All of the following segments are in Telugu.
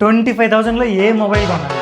25,000లో ఏ మొబైల్ కొనాలి?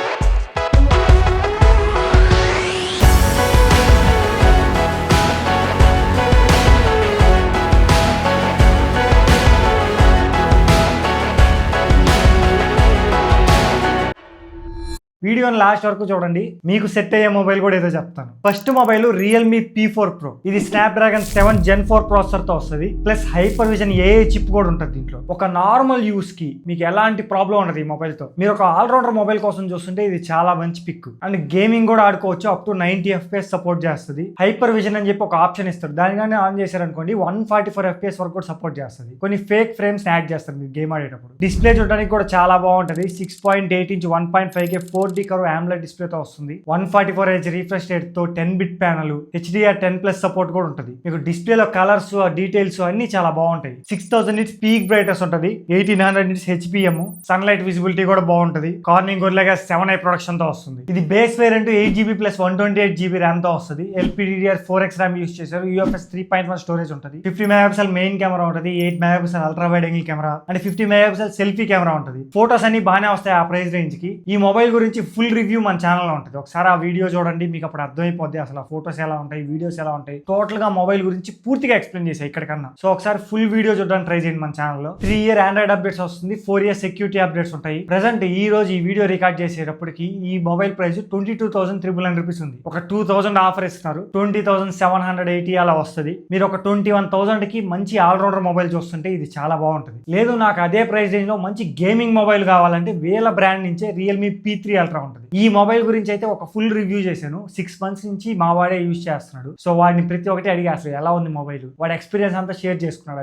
వీడియోని లాస్ట్ వరకు చూడండి, మీకు సెట్ అయ్యే మొబైల్ కూడా ఏదో చెప్తాను. First mobile Realme P4 Pro. ఇది స్నాప్డ్రాగన్ 7 Gen 4 ప్రాసెసర్ తో వస్తుంది. Plus hyper vision AI chip కూడా ఉంటుంది దీంట్లో. ఒక నార్మల్ యూస్ కి మీకు ఎలాంటి ప్రాబ్లం ఉండదు ఈ మొబైల్ తో. మీరు ఒక ఆల్రౌండర్ మొబైల్ కోసం చూస్తుంటే ఇది చాలా మంచి పిక్. అండ్ గేమింగ్ కూడా ఆడుకోవచ్చు, అప్ టు 90 FPS సపోర్ట్ చేస్తుంది. హైపర్ విజన్ అని చెప్పి ఒక ఆప్షన్ ఇస్తారు, దానిగానే ఆన్ చేశారనుకోండి 144 FPS వరకు కూడా సపోర్ట్ చేస్తుంది. కొన్ని ఫేక్ ఫ్రేమ్స్ యాడ్ చేస్తారు మీరు గేమ్ ఆడేటప్పుడు. డిస్ప్లే చూడడానికి కూడా చాలా బాగుంటుంది. 6.8 inch 1.5K 4D curve AMOLED display తో వస్తుంది. 144 Hz రిఫ్రెష్ రేట్ తో 10-bit ప్యానల్, HDR10+ సపోర్ట్ కూడా ఉంటుంది. మీకు డిస్ప్లేలో కలర్స్, డీటెయిల్స్ అన్ని చాలా బాగుంటాయి. 6000 nits పీక్ బ్రైట్నెస్ ఉంటుంది. 1800 nits HPM, సన్లైట్ విజిబిలిటీ కూడా బాగుంటుంది. Corning gorilla glass 7i production తో వస్తుంది. ఇది base variant 8GB plus 128GB RAM తో వస్తుంది. LPDDR4X ర్యామ్ యూస్ చేశారు. UFS 3.1 స్టోరేజ్ ఉంటుంది. 50 MP మెయిన్ కెమెరా ఉంటుంది. 8 MP ultra wide angle camera and 50 MP selfie camera ఉంటుంది. ఫోటోస్ అన్ని బాగానే వస్తాయి ఆ ప్రైస్ రేంజ్ కి. ఈ మొబైల్ గురించి ఫుల్ రివ్యూ మన ఛానల్లో ఉంటుంది, ఒకసారి ఆ వీడియో చూడండి, మీకు అప్పుడు అర్థమైపోద్ది అసలు ఆ ఫోటోస్ ఎలా ఉంటాయి, వీడియోస్ ఎలా ఉంటాయి, టోటల్ గా మొబైల్ గురించి పూర్తిగా ఎక్స్ప్లెయిన్ చేసాయి ఇక్కడికన్నా. సో ఒకసారి ఫుల్ వీడియో చూడడానికి ట్రై చేయండి మన ఛానల్లో. 3 year ఆండ్రాయిడ్ అప్డేట్స్ వస్తుంది, 4 year సెక్యూరిటీ అప్డేట్స్ ఉంటాయి. ప్రెసెంట్ ఈ రోజు ఈ వీడియో రికార్డ్ చేసేటప్పటికి ఈ మొబైల్ ప్రైస్ 22,399 రూపీస్ ఉంది. ఒక 2,000 ఆఫర్ ఇస్తున్నారు, 20,780 అలా వస్తుంది. మీరు ఒక 21,000 కి మంచి ఆల్రౌండర్ మొబైల్ చూస్తుంటే ఇది చాలా బాగుంటుంది. లేదు నాకు అదే ప్రైస్ రేంజ్ లో మంచి గేమింగ్ మొబైల్ కావాలంటే వేల బ్రాండ్ నుంచే రియల్మీ P3 Ultra ఉంటుంది. ఈ మొబైల్ గురించి అయితే ఒక ఫుల్ రివ్యూ చేశాను. 6 months నుంచి మా వాడే యూజ్ చేస్తున్నాడు. సో వాడిని ప్రతి ఒక్కటి అడిగి అసలు ఎలా ఉంది మొబైల్, వాడి ఎక్స్పీరియన్స్ అంతా షేర్ చేసుకున్నాడు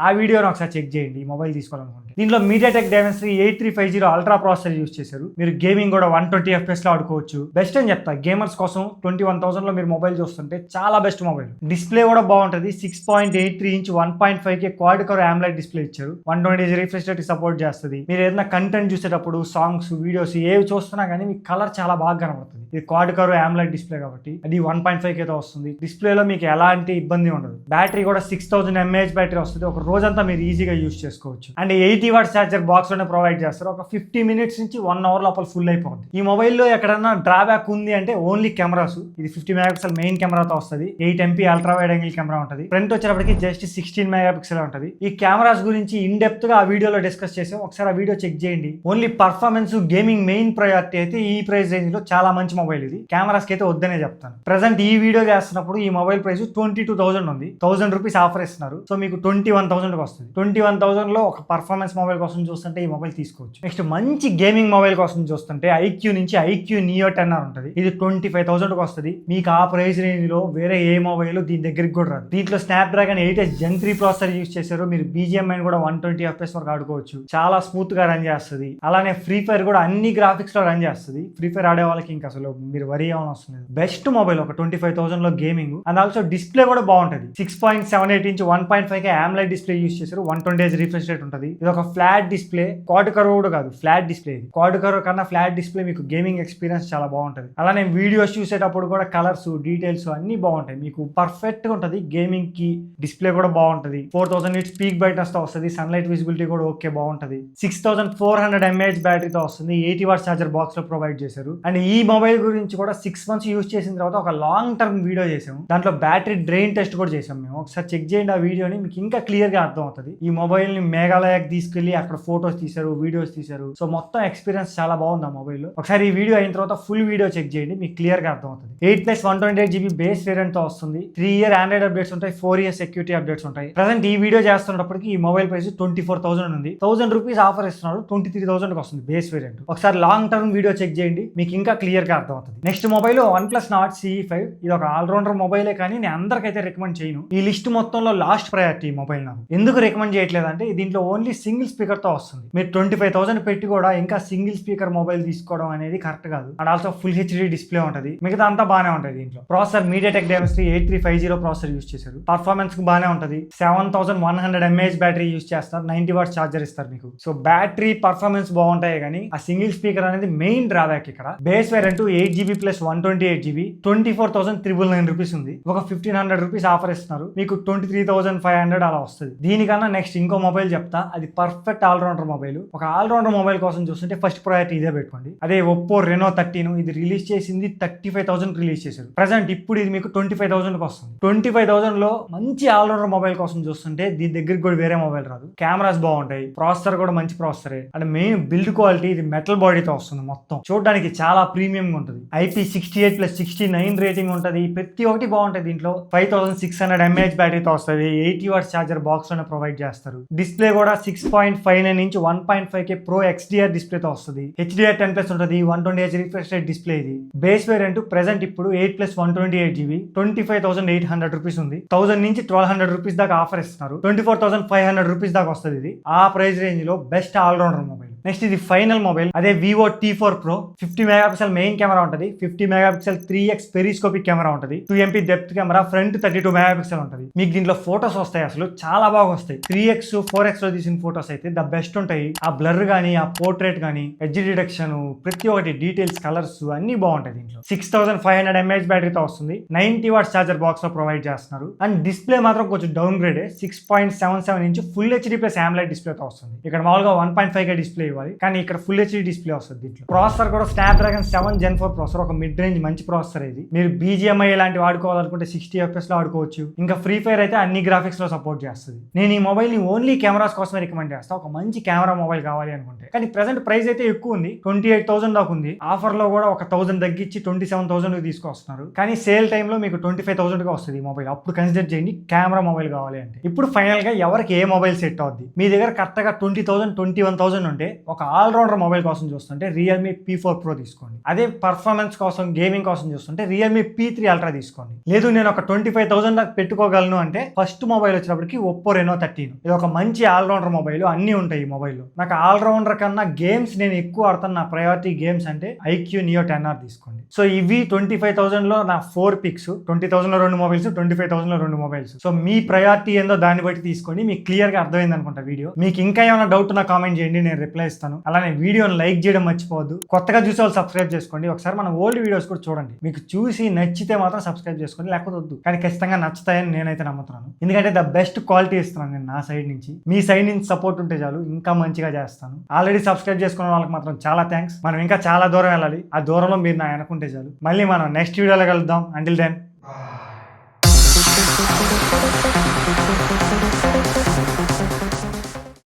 ఆ వీడియోని ఒకసారి చెక్ చేయండి ఈ మొబైల్ తీసుకోవాలనుకుంటే. దీంట్లో MediaTek Dimensity 8350 ultra processor use చేశారు. మీరు గేమింగ్ కూడా 120 FPS లో ఆడుకోవచ్చు. బెస్ట్ అని చెప్తా గేమర్స్ కోసం. 21,000 లో మీరు మొబైల్ చూస్తుంటే చాలా బెస్ట్ మొబైల్. డిస్ప్లే కూడా బాగుంటుంది. 6.83 inch 1.5K quad curve AMOLED display ఇచ్చారు. 120 Hz రిఫ్రెష్ రేట్ సపోర్ట్ చేస్తుంది. మీరు ఏదైనా కంటెంట్ చూసేటప్పుడు సాంగ్స్, వీడియోస్ ఏవి చూస్తున్నా కానీ మీకు కలర్ చాలా బాగా కనబడుతుంది. ఇది క్వాడ్ కర్వ్ AMOLED డిస్ప్లే కాబట్టి అది 1.5K తో వస్తుంది. డిస్ప్లేలో మీకు ఎలాంటి ఇబ్బంది ఉండదు. బ్యాటరీ కూడా 6000 mAh బ్యాటరీ వస్తుంది. ఒక రోజంతా మీరు ఈజీగా యూజ్ చేసుకోవచ్చు. అండ్ 80 వాట్ ఛార్జర్ బాక్స్ లోనే ప్రొవైడ్ చేస్తారు. ఒక 50 minutes నుంచి 1 hour లోపల ఫుల్ అయిపోతుంది. ఈ మొబైల్లో ఎక్కడన్నా డ్రాబ్యాక్ ఉంది అంటే ఓన్లీ కెమెరాస్. ఇది 50 MP మెయిన్ కెమెరాతో వస్తుంది. 8 MP ultra wide angle camera ఉంటుంది. ఫ్రంట్ వచ్చేటప్పటికి జస్ట్ 16 MP ఉంటుంది. ఈ కెమెరాస్ గురించి ఇన్ డెప్త్ గా ఆ వీడియోలో డిస్కస్ చేసాం, ఒకసారి ఆ వీడియో చెక్ చేయండి. Only performance, gaming main priority అయితే ఈ ప్రైస్ రేంజ్ లో చాలా మంచి మొబైల్. ఇది కెమెరాస్ కి అయితే వద్దనే చెప్తాను. ప్రెసెంట్ ఈ వీడియో చేస్తున్నప్పుడు ఈ మొబైల్ ప్రైస్ 22,000 ఉంది. 1000 రూపీస్ ఆఫర్ ఇస్తున్నారు. సో మీకు 21,000 వస్తుంది. 21,000 లో ఒక పర్ఫార్మెన్స్ మొబైల్ కోసం చూస్తుంటే ఈ మొబైల్ తీసుకోవచ్చు. నెక్స్ట్ మంచి గేమింగ్ మొబైల్ కోసం చూస్తుంటే IQ నుంచి IQ Neo 10R ఉంటుంది. ఇది 25,000 వస్తుంది. మీకు ఆ ప్రైస్ రేంజ్ లో వేరే ఏ మొబైల్ దీని దగ్గరికి కూడా రాదు. దీంట్లో స్నాప్డ్రాగన్ 8 Gen 3 ప్రాసెసర్ యూజ్ చేశారు. మీరు BGMI కూడా 120 FPS వరకు ఆడుకోవచ్చు. చాలా స్మూత్ గా రన్ చేస్తుంది. అలానే ఫ్రీ ఫైర్ కూడా అన్ని గ్రాఫిక్స్ లో రన్ చేస్తుంది. ఫ్రీ ఫైర్ ఆడే వాళ్ళకి ఇంకా అసలు మీరు వరీ అవ్వని వస్తుంది. బెస్ట్ మొబైల్ ఒక 25,000 లో గేమింగ్. అండ్ ఆల్సో డిస్ప్లే కూడా బాగుంటుంది. 6.78 inch 1.5K AMOLED display use చేశారు. 120 Hz రిఫ్రెష్ రేట్ ఉంటుంది. ఇది ఒక ఫ్లాట్ డిస్ప్లే, క్వాడ్ కర్వ్ కూడా కాదు, ఫ్లాట్ డిస్ప్లే. ఇది క్వాడ్ కర్వ్ కన్నా ఫ్లాట్ డిస్ప్లే, మీకు గేమింగ్ ఎక్స్పీరియన్స్ చాలా బాగుంటుంది. అలానే వీడియోస్ చూసేటప్పుడు కూడా కలర్స్, డీటెయిల్స్ అన్ని బాగుంటాయి. మీకు పర్ఫెక్ట్ గా ఉంటుంది గేమింగ్ కి. డిస్ప్లే కూడా బాగుంటుంది. 4000 nits పీక్ బ్రైట్నెస్ తో వస్తుంది. సన్లైట్ విజిబిలిటీ కూడా ఓకే బాగుంటుంది. 6400 mAh బ్యాటరీతో వస్తుంది. 80 వాట్ ఛార్జర్ బాక్స్ లో ప్రొవైడ్ చేశారు. అండ్ ఈ మొబైల్ గురించి కూడా 6 months యూజ్ చేసిన తర్వాత ఒక లాంగ్ టర్మ్ వీడియో చేసాము. దాంట్లో బ్యాటరీ డ్రైన్ టెస్ట్ కూడా చేసాం మేము. ఒకసారి చెక్ చేయండి ఆ వీడియోని, మీకు ఇంకా క్లియర్ గా అర్థం అవుతుంది. ఈ మొబైల్ ని మేఘాలయకి తీసుకెళ్లి అక్కడ ఫోటోస్ తీశారు, వీడియోస్ తీశారు. సో మొత్తం ఎక్స్పీరియన్స్ చాలా బాగుంది ఆ మొబైల్ లో. ఒకసారి ఈ వీడియో అయిన తర్వాత ఫుల్ వీడియో చెక్ చేయండి, మీకు క్లియర్ గా అర్థం అవుతుంది. 8+ 128GB బేస్ వేరియంట్ తో వస్తుంది. 3 year ఆండ్రాయిడ్ అప్డేట్స్ ఉంటాయి, 4 year సెక్యూరిటీ అప్డేట్స్ ఉంటాయి. ప్రెసెంట్ ఈ వీడియో చేస్తున్నప్పటికి ఈ మొబైల్ ప్రైస్ 24,000 ఉంది. 1000 రూపీస్ ఆఫర్ ఇస్తున్నారు. 23,000 వస్తుంది బేస్ వేరియంట్. ఒకసారి లాంగ్ టర్మ్ వీడియో చెక్ చేయండి, మీకు ఇంకా క్లియర్ గా అర్థం అవుతుంది. Next mobile OnePlus Nord CE5. ఇది ఒక ఆల్రౌండర్ మొబైలే కానీ నేను అందరికైతే రికమెండ్ చేయను. ఈ లిస్ట్ మొత్తంలో లాస్ట్ ప్రయారిటీ మొబైల్ నాకు. ఎందుకు రికమెండ్ చేయట్లేదు అంటే దీంట్లో ఓన్లీ సింగిల్ స్పీకర్ తో వస్తుంది. మీరు 25,000 పెట్టి కూడా ఇంకా సింగిల్ స్పీకర్ మొబైల్ తీసుకోవడం అనేది కరెక్ట్ కాదు. And also full HD display ఉంటుంది. మిగతా అంతా బాగానే ఉంటుంది. దీంట్లో processor MediaTek Dimensity 8350 processor use చేశారు. పర్ఫార్మెన్స్ బాగానే ఉంటుంది. 7100 mAh బ్యాటరీ యూజ్ చేస్తారు. 90 వాట్ ఛార్జర్ ఇస్తారు మీకు. సో బ్యాటరీ పర్ఫార్మెన్స్ బాగుంటాయి కానీ ఆ సింగిల్ స్పీకర్ అనేది మెయిన్ డ్రాబ్యాక్ ఇక్కడ. Base variant 8GB plus 128GB 24,399 rupees ఉంది. ఒక 1,500 రూపీస్ ఆఫర్ ఇస్తున్నారు. మీకు 23,500 అలా వస్తుంది. దీనికన్నా నెక్స్ట్ ఇంకో మొబైల్ చెప్తా, అది పర్ఫెక్ట్ ఆల్రౌండర్ మొబైల్. ఒక ఆల్రౌండర్ మొబైల్ కోసం చూస్తుంటే ఫస్ట్ ప్రయారిటీ ఇదే పెట్టుకోండి. అదే ఒప్పో రెనో 13 ఇది రిలీజ్ చేసింది 35,000 రిలీజ్ చేశారు. ప్రెసెంట్ ఇప్పుడు ఇది మీకు 25,000 వస్తుంది. 25,000 లో మంచి ఆల్రౌండర్ మొబైల్ కోసం చూస్తుంటే దీని దగ్గరికి కూడా వేరే మొబైల్ రాదు. కెమెరాస్ బాగుంటాయి, ప్రాసెసర్ కూడా మంచి ప్రాసెసరే, అండ్ మెయిన్ బిల్డ్ క్వాలిటీ ఇది మెటల్ బాడీతో వస్తుంది. మొత్తం చూడడానికి చాలా ప్రీమియం గా ఉంటుంది. IP68+69 రేటింగ్ ఉంటుంది. ప్రతి ఒక్కటి బాగుంటుంది. దీంట్లో 5600 mAh బ్యాటరీతో వస్తుంది. 80 వాట్స్ ఛార్జర్ బాక్స్ లోనే ప్రొవైడ్ చేస్తారు. డిస్ప్లే కూడా 6.59 inch 1.5K Pro XDR display తో వస్తుంది. HDR10+ ఉంటుంది. 120Hz రిఫ్రెష్ రేట్ డిస్ప్లే ఇది. బేస్ వేరియంట్ ప్రెసెంట్ ఇప్పుడు 8+128GB 25,800 రూపీస్ ఉంది. 1000 నుంచి 1200 రూపీస్ దాకా ఆఫర్ ఇస్తున్నారు. 24,500 రూపీస్ దాకా వస్తుంది. ఇది ఆ ప్రైస్ రేంజ్ లో బెస్ట్ ఆల్రౌండర్ మొబైల్. నెక్స్ట్ ఇది ఫైనల్ మొబైల్. అదే Vivo T4 Pro 50 megapixel main camera ఉంటుంది. 50 మెగాపిక్సెల్ 3x పెరిస్కోపిక్ కెమెరా ఉంటుంది. 2MP depth camera, front 32 megapixel ఉంటుంది. మీకు దీంట్లో ఫోటోస్ వస్తాయి, అసలు చాలా బాగా వస్తాయి. 3x 4x లో తీసిన ఫోటోస్ అయితే ద బెస్ట్ ఉంటాయి. ఆ బ్లర్ గానీ, ఆ పోర్ట్రేట్ గానీ, ఎడ్జ్ డిటెక్షన్, ప్రతి ఒక్కటి డీటెయిల్స్, కలర్స్ అన్ని బాగుంటాయి. దీంట్లో 6500 mAh బ్యాటరీతో వస్తుంది. 90 వాట్స్ ఛార్జర్ బాక్స్ లో ప్రొవైడ్ చేస్తున్నారు. అండ్ డిస్ప్లే మాత్రం కొంచెం down grade. 6.77 inch full HD plus AMOLED డిస్ప్లేతో వస్తుంది. ఇక్కడ మామూలుగా 1.5K డిస్ప్లే ఇవ్వాలి, కానీ ఇక్కడ ఫుల్ హెచ్డీ డిస్ప్లే వస్తుంది. దీంట్లో ప్రాసెసర్ కూడా స్నాప్డ్రాగన్ 7 Gen 4 ప్రాసెసర్, ఒక మిడ్ రేంజ్ మంచి ప్రాసెసర్ ఇది. మీరు BGMI ఇలాంటి వాడుకోవాలనుకుంటే 60 FPS లో ఆడుకోవచ్చు. ఇంకా ఫ్రీ ఫైర్ అయితే అన్ని గ్రాఫిక్స్ లో సపోర్ట్ చేస్తుంది. నేను ఈ మొబైల్ ని ఓన్లీ కెమెరాస్ కోసమే రికమెండ్ చేస్తాను. ఒక మంచి కెమెరా మొబైల్ కావాలి అనుకుంటే. కానీ ప్రెసెంట్ ప్రైస్ అయితే ఎక్కువ ఉంది, 28,000 దాకా ఉంది. ఆఫర్ లో కూడా ఒక 1000 తగ్గించి 27,000 తీసుకొస్తున్నారు. కానీ సేల్ టైమ్ లో మీకు 25,000 గా వస్తుంది ఈ మొబైల్. అప్పుడు కన్సిడర్ చేయండి కెమెరా మొబైల్ కావాలి అంటే. ఇప్పుడు ఫైనల్ గా ఎవరికి ఏ మొబైల్ సెట్ అవుద్ది? మీ దగ్గర కరెక్ట్ గా 20,000 21,000 ఉంటే ఒక ఆల్రౌండర్ మొబైల్ కోసం చూస్తుంటే రియల్మీ P4 Pro తీసుకోండి. అదే పర్ఫార్మెన్స్ కోసం, గేమింగ్ కోసం చూస్తుంటే రియల్మీ P3 Ultra తీసుకోండి. లేదు నేను ఒక 25,000 దాకా పెట్టుకోగలను అంటే ఫస్ట్ మొబైల్ వచ్చినప్పటికి ఒప్పో రెనో 13. ఇది ఒక మంచి ఆల్రౌండర్ మొబైల్, అన్ని ఉంటాయి ఈ మొబైల్లో. నాకు ఆల్రౌండర్ కన్నా గేమ్స్ నేను ఎక్కువ ఆడతాను. నా ప్రయారిటీ గేమ్స్ అంటే IQ Neo 10R తీసుకోండి. సో ఇవి 25,000 లో నా 4 పిక్స్. 20,000 లో 2 మొబైల్స్, 25,000 లో 2 మొబైల్స్. సో మీ ప్రయారిటీ ఏందో దాన్ని బట్టి తీసుకోండి. మీకు క్లియర్ గా అర్థమైంది అనుకుంటా వీడియో. మీకు ఇంకా ఏమైనా డౌట్ నా కామెంట్ చేయండి, నేను రిప్లై ఇస్తాను. అలానే వీడియోని లైక్ చేయడం మర్చిపోవద్దు. కొత్తగా చూసే వాళ్ళు సబ్స్క్రైబ్ చేసుకోండి. ఒకసారి మన ఓల్డ్ వీడియోస్ కూడా చూడండి. మీకు చూసి నచ్చితే మాత్రం సబ్స్క్రైబ్ చేసుకోండి, లేకపోతే వద్దు. కానీ ఖచ్చితంగా నచ్చుతాయని నేనైతే నమ్ముతున్నాను. ఎందుకంటే ద బెస్ట్ క్వాలిటీ ఇస్తున్నాను నేను నా సైడ్ నుంచి. మీ సైడ్ నుంచి సపోర్ట్ ఉంటే చాలు, ఇంకా మంచిగా చేస్తాను. ఆల్రెడీ సబ్స్క్రైబ్ చేసుకున్న వాళ్ళకి మాత్రం చాలా థ్యాంక్స్. మనం ఇంకా చాలా దూరం వెళ్ళాలి. ఆ దూరంలో మీరు నా అనుకుంటే చాలు. మళ్ళీ మనం నెక్స్ట్ వీడియోలో కలుద్దాం. Until then